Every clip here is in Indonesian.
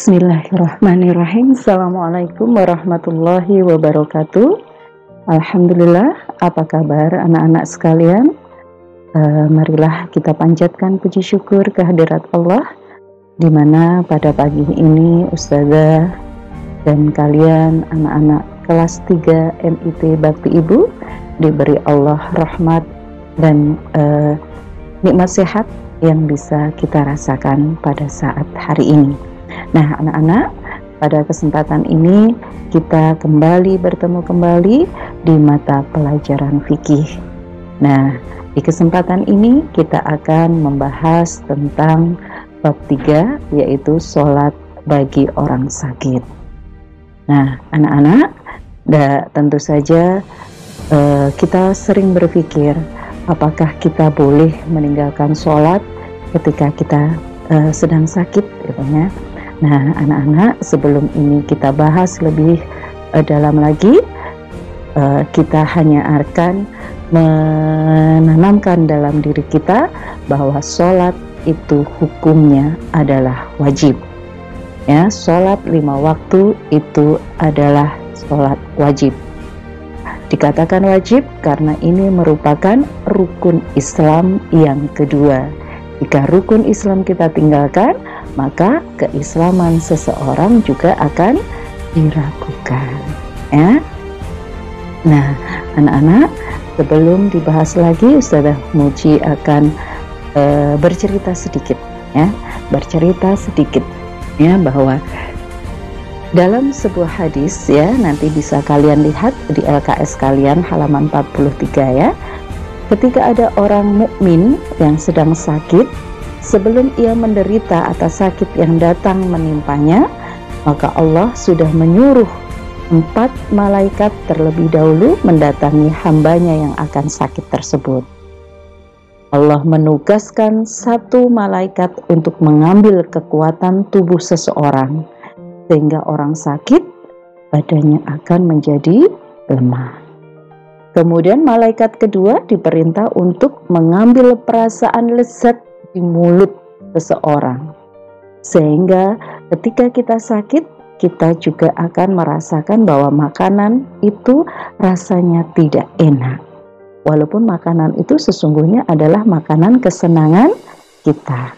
Bismillahirrahmanirrahim. Assalamualaikum warahmatullahi wabarakatuh. Alhamdulillah, apa kabar anak-anak sekalian? Marilah kita panjatkan puji syukur kehadirat Allah, di mana pada pagi ini Ustazah dan kalian anak-anak kelas 3 MIT Bakti Ibu diberi Allah rahmat dan nikmat sehat yang bisa kita rasakan pada saat hari ini. Nah, anak-anak, pada kesempatan ini kita bertemu kembali di mata pelajaran fikih. Nah, di kesempatan ini kita akan membahas tentang bab 3, yaitu sholat bagi orang sakit. Nah, anak-anak, tentu saja kita sering berpikir, apakah kita boleh meninggalkan sholat ketika kita sedang sakit, gitu ya. Nah, anak-anak, sebelum ini kita bahas lebih dalam lagi, kita hanya akan menanamkan dalam diri kita bahwa sholat itu hukumnya adalah wajib. Ya, sholat 5 waktu itu adalah sholat wajib. Dikatakan wajib karena ini merupakan rukun Islam yang kedua. Jika rukun Islam kita tinggalkan, maka keislaman seseorang juga akan diragukan, ya. Nah, anak-anak, sebelum dibahas lagi, Ustazah Muji akan bercerita sedikit, ya, bahwa dalam sebuah hadis, ya, nanti bisa kalian lihat di LKS kalian halaman 43, ya. Ketika ada orang mukmin yang sedang sakit, sebelum ia menderita atas sakit yang datang menimpanya, maka Allah sudah menyuruh 4 malaikat terlebih dahulu mendatangi hambanya yang akan sakit tersebut. Allah menugaskan 1 malaikat untuk mengambil kekuatan tubuh seseorang, sehingga orang sakit badannya akan menjadi lemah. Kemudian malaikat kedua diperintah untuk mengambil perasaan lezat di mulut seseorang, sehingga ketika kita sakit, kita juga akan merasakan bahwa makanan itu rasanya tidak enak, walaupun makanan itu sesungguhnya adalah makanan kesenangan kita.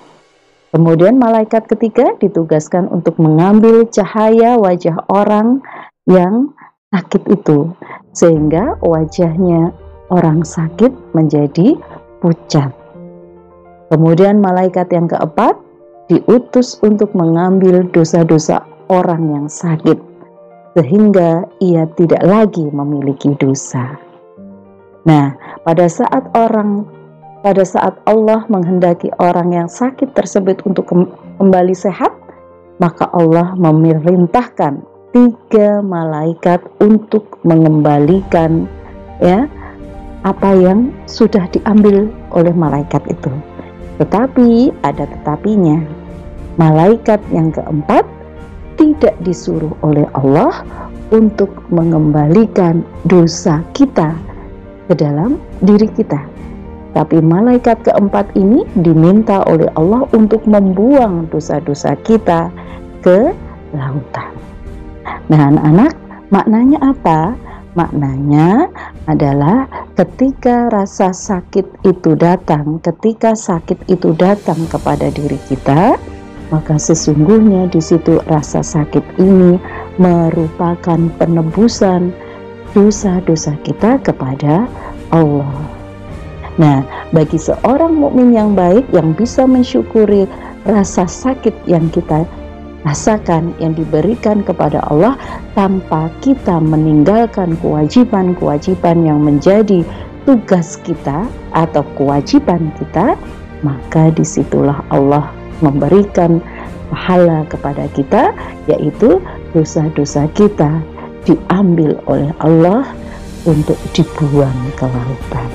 Kemudian malaikat ketiga ditugaskan untuk mengambil cahaya wajah orang yang sakit itu, sehingga wajahnya orang sakit menjadi pucat. Kemudian malaikat yang keempat diutus untuk mengambil dosa-dosa orang yang sakit, sehingga ia tidak lagi memiliki dosa. Nah, pada saat Allah menghendaki orang yang sakit tersebut untuk kembali sehat, maka Allah memerintahkan 3 malaikat untuk mengembalikan, ya, apa yang sudah diambil oleh malaikat itu. Tetapi ada tetapinya. Malaikat yang keempat tidak disuruh oleh Allah untuk mengembalikan dosa kita ke dalam diri kita. Tapi malaikat keempat ini diminta oleh Allah untuk membuang dosa-dosa kita ke lautan. Nah, anak-anak, maknanya apa? Maknanya adalah ketika rasa sakit itu datang, ketika sakit itu datang kepada diri kita, maka sesungguhnya di situ rasa sakit ini merupakan penebusan dosa-dosa kita kepada Allah. Nah, bagi seorang mukmin yang baik yang bisa mensyukuri rasa sakit yang kita rasakan, yang diberikan kepada Allah, tanpa kita meninggalkan kewajiban-kewajiban yang menjadi tugas kita atau kewajiban kita, maka disitulah Allah memberikan pahala kepada kita, yaitu dosa-dosa kita diambil oleh Allah untuk dibuang ke lautan.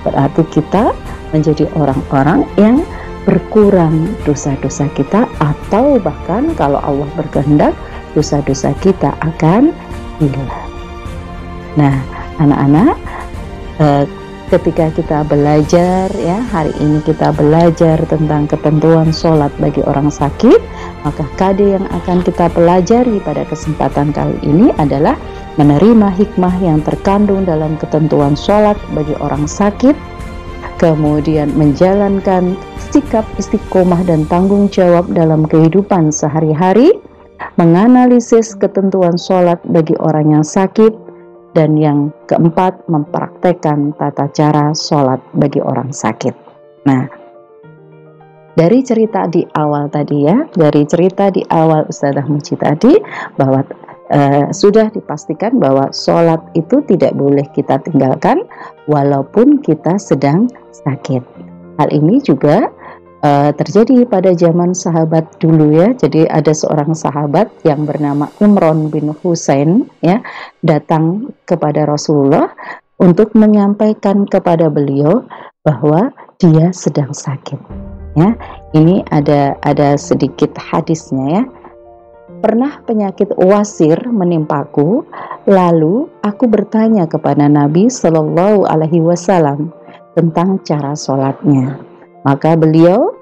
Berarti kita menjadi orang-orang yang berkurang dosa-dosa kita, atau bahkan kalau Allah berkehendak dosa-dosa kita akan hilang. Nah, anak-anak, ketika kita belajar ya, hari ini kita belajar tentang ketentuan sholat bagi orang sakit, maka kade yang akan kita pelajari pada kesempatan kali ini adalah menerima hikmah yang terkandung dalam ketentuan sholat bagi orang sakit, kemudian menjalankan sikap istiqomah dan tanggung jawab dalam kehidupan sehari-hari, menganalisis ketentuan sholat bagi orang yang sakit, dan yang keempat, mempraktekkan tata cara sholat bagi orang sakit. Nah, dari cerita di awal tadi ya, dari cerita di awal Ustazah Muji tadi, bahwa sudah dipastikan bahwa sholat itu tidak boleh kita tinggalkan walaupun kita sedang sakit. Hal ini juga terjadi pada zaman sahabat dulu ya. Jadi ada seorang sahabat yang bernama Imran bin Husain ya, datang kepada Rasulullah untuk menyampaikan kepada beliau bahwa dia sedang sakit ya. Ini ada sedikit hadisnya ya. Pernah penyakit wasir menimpaku, lalu aku bertanya kepada Nabi Shallallahu Alaihi Wasallam tentang cara sholatnya. Maka beliau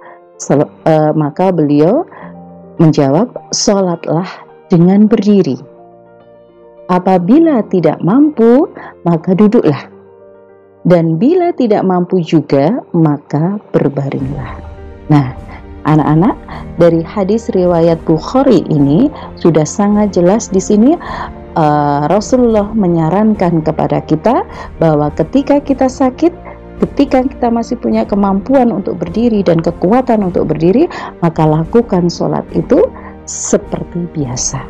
menjawab, sholatlah dengan berdiri. Apabila tidak mampu, maka duduklah. Dan bila tidak mampu juga, maka berbaringlah. Nah, anak-anak, dari hadis riwayat Bukhari ini sudah sangat jelas di sini Rasulullah menyarankan kepada kita bahwa ketika kita sakit, ketika kita masih punya kemampuan untuk berdiri dan kekuatan untuk berdiri, maka lakukan sholat itu seperti biasa.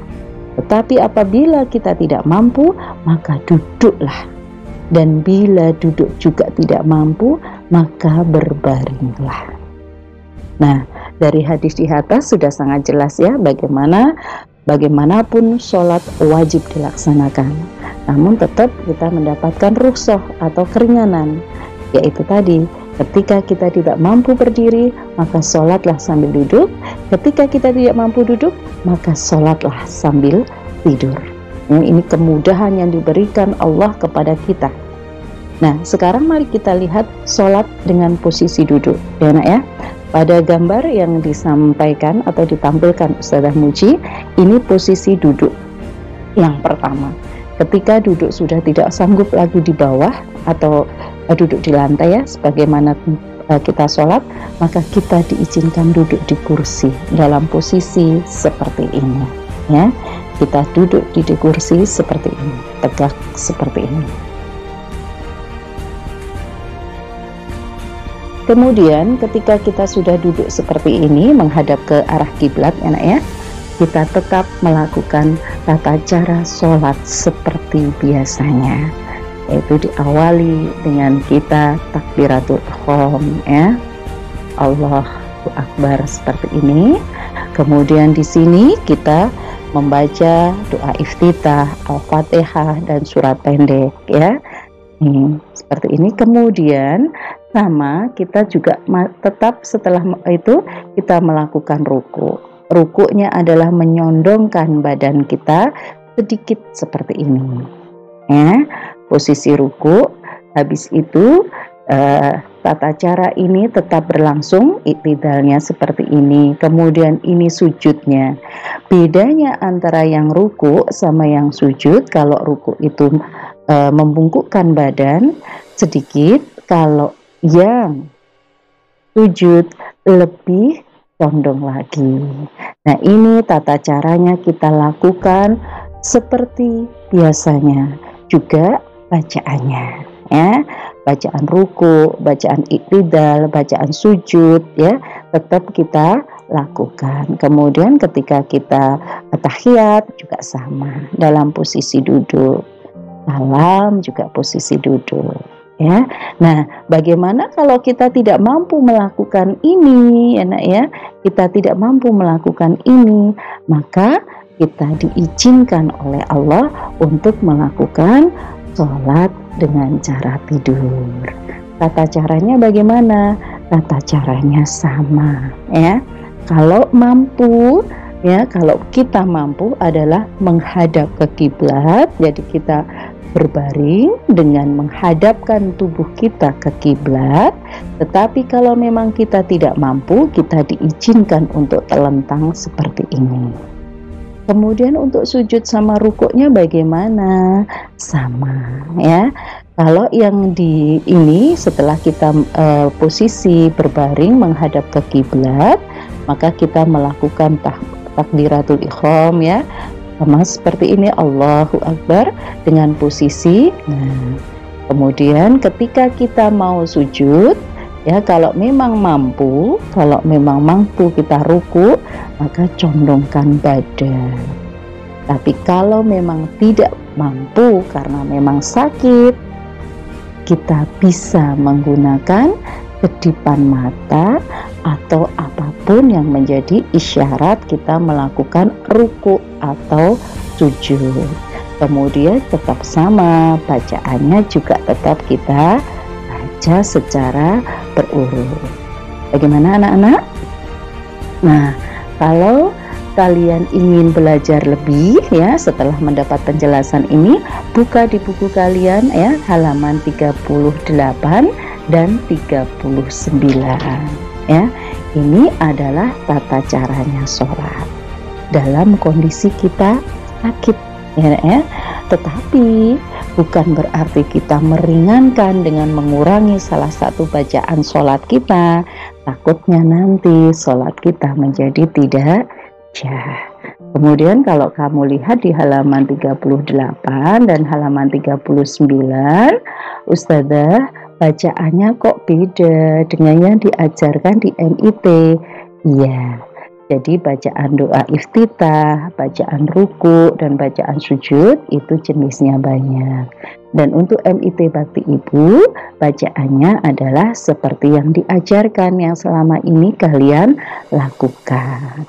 Tetapi apabila kita tidak mampu, maka duduklah. Dan bila duduk juga tidak mampu, maka berbaringlah. Nah, dari hadis di atas sudah sangat jelas ya bagaimanapun sholat wajib dilaksanakan. Namun tetap kita mendapatkan rukhsah atau keringanan, yaitu tadi, ketika kita tidak mampu berdiri, maka sholatlah sambil duduk. Ketika kita tidak mampu duduk, maka sholatlah sambil tidur. Ini kemudahan yang diberikan Allah kepada kita. Nah, sekarang mari kita lihat sholat dengan posisi duduk, ya nak ya. Pada gambar yang disampaikan atau ditampilkan Ustazah Muji, ini posisi duduk yang pertama. Ketika duduk sudah tidak sanggup lagi di bawah atau duduk di lantai ya, sebagaimana kita sholat, maka kita diizinkan duduk di kursi dalam posisi seperti ini ya. Kita duduk di kursi seperti ini, tegak seperti ini. Kemudian ketika kita sudah duduk seperti ini menghadap ke arah kiblat ya, kita tetap melakukan tata cara sholat seperti biasanya, yaitu diawali dengan kita takbiratul ihram ya, Allahu Akbar seperti ini. Kemudian di sini kita membaca doa iftitah, Al-Fatihah dan surat pendek ya. Seperti ini. Kemudian sama kita juga tetap setelah itu kita melakukan ruku. Rukunya adalah menyondongkan badan kita sedikit seperti ini ya, posisi ruku. Habis itu tata cara ini tetap berlangsung, iktidalnya seperti ini. Kemudian ini sujudnya. Bedanya antara yang ruku sama yang sujud, kalau ruku itu membungkukkan badan sedikit, kalau yang sujud lebih condong lagi. Nah, ini tata caranya kita lakukan seperti biasanya. Juga bacaannya ya, bacaan ruku, bacaan iktidal, bacaan sujud ya, tetap kita lakukan. Kemudian ketika kita tahiyat juga sama dalam posisi duduk. Salam juga posisi duduk ya. Nah, bagaimana kalau kita tidak mampu melakukan ini ya nak ya, kita tidak mampu melakukan ini, maka kita diizinkan oleh Allah untuk melakukan sholat dengan cara tidur. Tata caranya bagaimana? Tata caranya sama ya. Kalau mampu ya, kalau kita mampu adalah menghadap ke kiblat, jadi kita berbaring dengan menghadapkan tubuh kita ke kiblat. Tetapi kalau memang kita tidak mampu, kita diizinkan untuk telentang seperti ini. Kemudian untuk sujud sama rukuknya bagaimana? Sama ya. Kalau yang di ini setelah kita posisi berbaring menghadap ke kiblat, maka kita melakukan takbiratul ihram ya. Sama seperti ini, Allahu Akbar dengan posisi. Nah, kemudian ketika kita mau sujud ya, kalau memang mampu kita ruku, maka condongkan badan. Tapi kalau memang tidak mampu karena memang sakit, kita bisa menggunakan kedipan mata atau apapun yang menjadi isyarat kita melakukan ruku atau sujud. Kemudian tetap sama, bacaannya juga tetap kita baca secara berurut. Bagaimana anak-anak? Nah, kalau kalian ingin belajar lebih ya setelah mendapat penjelasan ini, buka di buku kalian ya halaman 38 dan 39 ya. Ini adalah tata caranya sholat dalam kondisi kita sakit ya. Tetapi bukan berarti kita meringankan dengan mengurangi salah satu bacaan sholat kita. Takutnya nanti sholat kita menjadi tidak sah. Kemudian kalau kamu lihat di halaman 38 dan halaman 39, Ustazah bacaannya kok beda dengan yang diajarkan di MIT. Iya, jadi bacaan doa iftitah, bacaan ruku, dan bacaan sujud itu jenisnya banyak. Dan untuk MIT Bakti Ibu, bacaannya adalah seperti yang diajarkan yang selama ini kalian lakukan.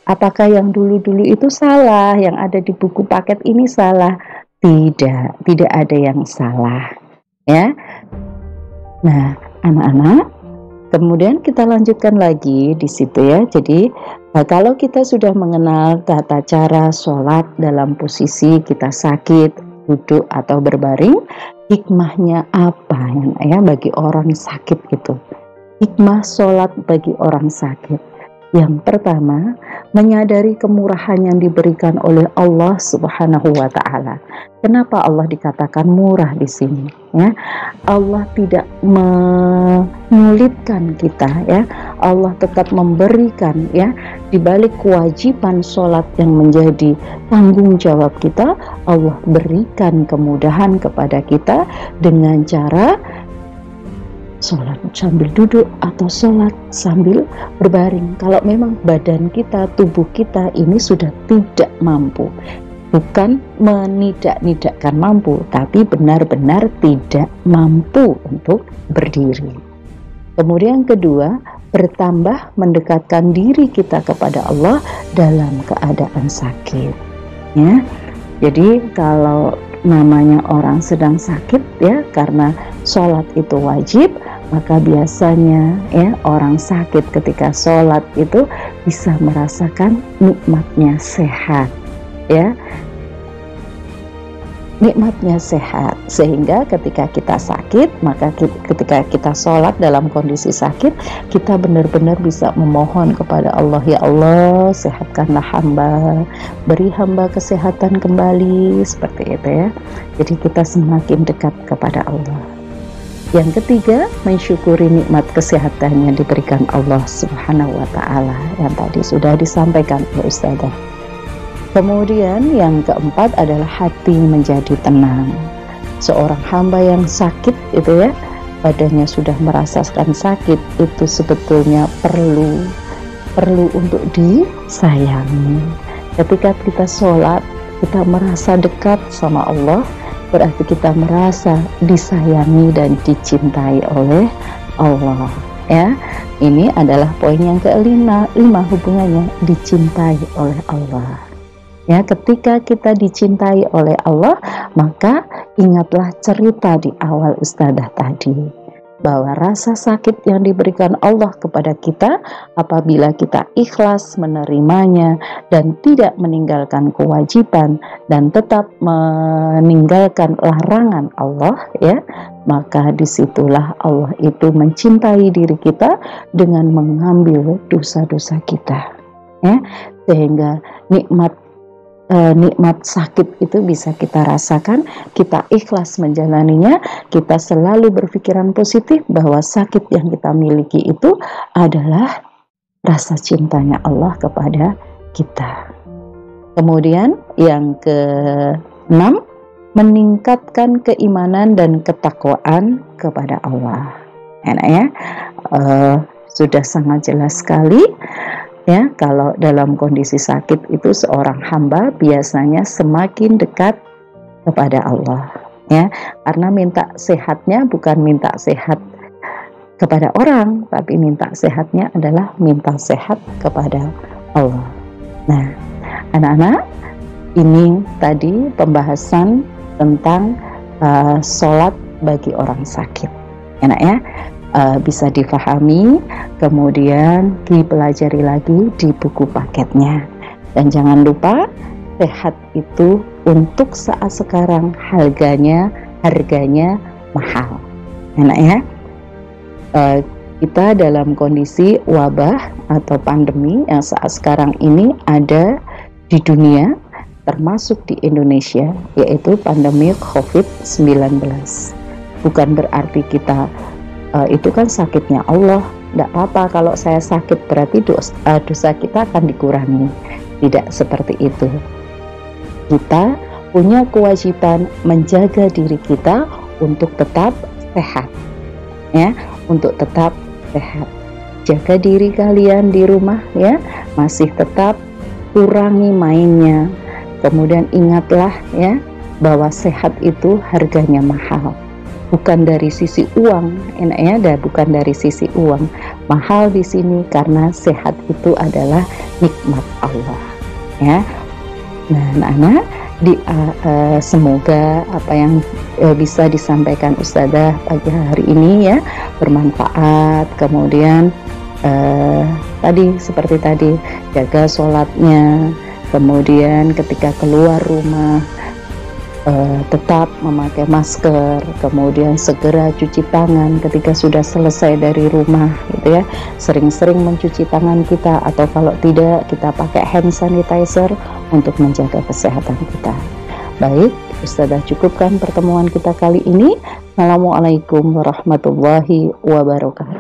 Apakah yang dulu-dulu itu salah, yang ada di buku paket ini salah? Tidak ada yang salah ya. Nah, anak-anak, kemudian kita lanjutkan lagi di situ ya. Jadi, kalau kita sudah mengenal tata cara sholat dalam posisi kita sakit, duduk atau berbaring, hikmahnya apa ya bagi orang sakit itu? Hikmah sholat bagi orang sakit. Yang pertama, menyadari kemurahan yang diberikan oleh Allah Subhanahu wa Ta'ala. Kenapa Allah dikatakan murah di sini? Ya, Allah tidak menyulitkan kita, ya. Allah tetap memberikan, ya, di balik kewajiban sholat yang menjadi tanggung jawab kita, Allah berikan kemudahan kepada kita dengan cara sholat sambil duduk atau sholat sambil berbaring. Kalau memang badan kita, tubuh kita ini sudah tidak mampu, bukan menidak-nidakkan mampu, tapi benar-benar tidak mampu untuk berdiri. Kemudian kedua, bertambah mendekatkan diri kita kepada Allah dalam keadaan sakit. Ya, jadi kalau namanya orang sedang sakit, ya, karena sholat itu wajib, maka biasanya ya orang sakit ketika sholat itu bisa merasakan nikmatnya sehat, ya, nikmatnya sehat, sehingga ketika kita sakit, maka ketika kita sholat dalam kondisi sakit, kita benar-benar bisa memohon kepada Allah, ya Allah, sehatkanlah hamba, beri hamba kesehatan kembali, seperti itu ya. Jadi kita semakin dekat kepada Allah. Yang ketiga, mensyukuri nikmat kesehatan yang diberikan Allah Subhanahu wa Ta'ala yang tadi sudah disampaikan oleh Ustazah. Kemudian yang keempat adalah hati menjadi tenang. Seorang hamba yang sakit itu ya, badannya sudah merasakan sakit, itu sebetulnya perlu untuk disayangi. Ketika kita sholat, kita merasa dekat sama Allah, berarti kita merasa disayangi dan dicintai oleh Allah, ya. Ini adalah poin yang kelima, hubungannya dicintai oleh Allah. Ya, ketika kita dicintai oleh Allah, maka ingatlah cerita di awal Ustazah tadi. bahwa rasa sakit yang diberikan Allah kepada kita apabila kita ikhlas menerimanya dan tidak meninggalkan kewajiban dan tetap meninggalkan larangan Allah, ya, maka disitulah Allah itu mencintai diri kita dengan mengambil dosa-dosa kita, ya, sehingga nikmat sakit itu bisa kita rasakan, kita ikhlas menjalaninya, kita selalu berpikiran positif bahwa sakit yang kita miliki itu adalah rasa cintanya Allah kepada kita. Kemudian yang ke-6, meningkatkan keimanan dan ketakwaan kepada Allah. Enak ya, sudah sangat jelas sekali. Ya, kalau dalam kondisi sakit itu seorang hamba biasanya semakin dekat kepada Allah, ya, karena minta sehatnya bukan minta sehat kepada orang, tapi minta sehatnya adalah minta sehat kepada Allah. Nah, anak-anak, ini tadi pembahasan tentang sholat bagi orang sakit. Enak ya? Bisa difahami, kemudian dipelajari lagi di buku paketnya. Dan jangan lupa, sehat itu untuk saat sekarang harganya mahal. Enak ya? Kita dalam kondisi wabah atau pandemi yang saat sekarang ini ada di dunia, termasuk di Indonesia, yaitu pandemi COVID-19. Bukan berarti kita itu kan sakitnya Allah, tidak apa-apa kalau saya sakit berarti dosa kita akan dikurangi. Tidak seperti itu. Kita punya kewajiban menjaga diri kita untuk tetap sehat, ya, untuk tetap sehat. Jaga diri kalian di rumah, ya, masih tetap kurangi mainnya. Kemudian ingatlah, ya, bahwa sehat itu harganya mahal. Bukan dari sisi uang, enaknya bukan dari sisi uang. Mahal di sini karena sehat itu adalah nikmat Allah, ya. Nah, anak-anak, semoga apa yang bisa disampaikan Ustazah pagi hari ini, ya, bermanfaat. Kemudian seperti tadi, jaga sholatnya. Kemudian ketika keluar rumah, tetap memakai masker, kemudian segera cuci tangan ketika sudah selesai dari rumah, gitu ya. Sering-sering mencuci tangan kita, atau kalau tidak kita pakai hand sanitizer untuk menjaga kesehatan kita. Baik, Ustazah cukupkan pertemuan kita kali ini. Assalamualaikum warahmatullahi wabarakatuh.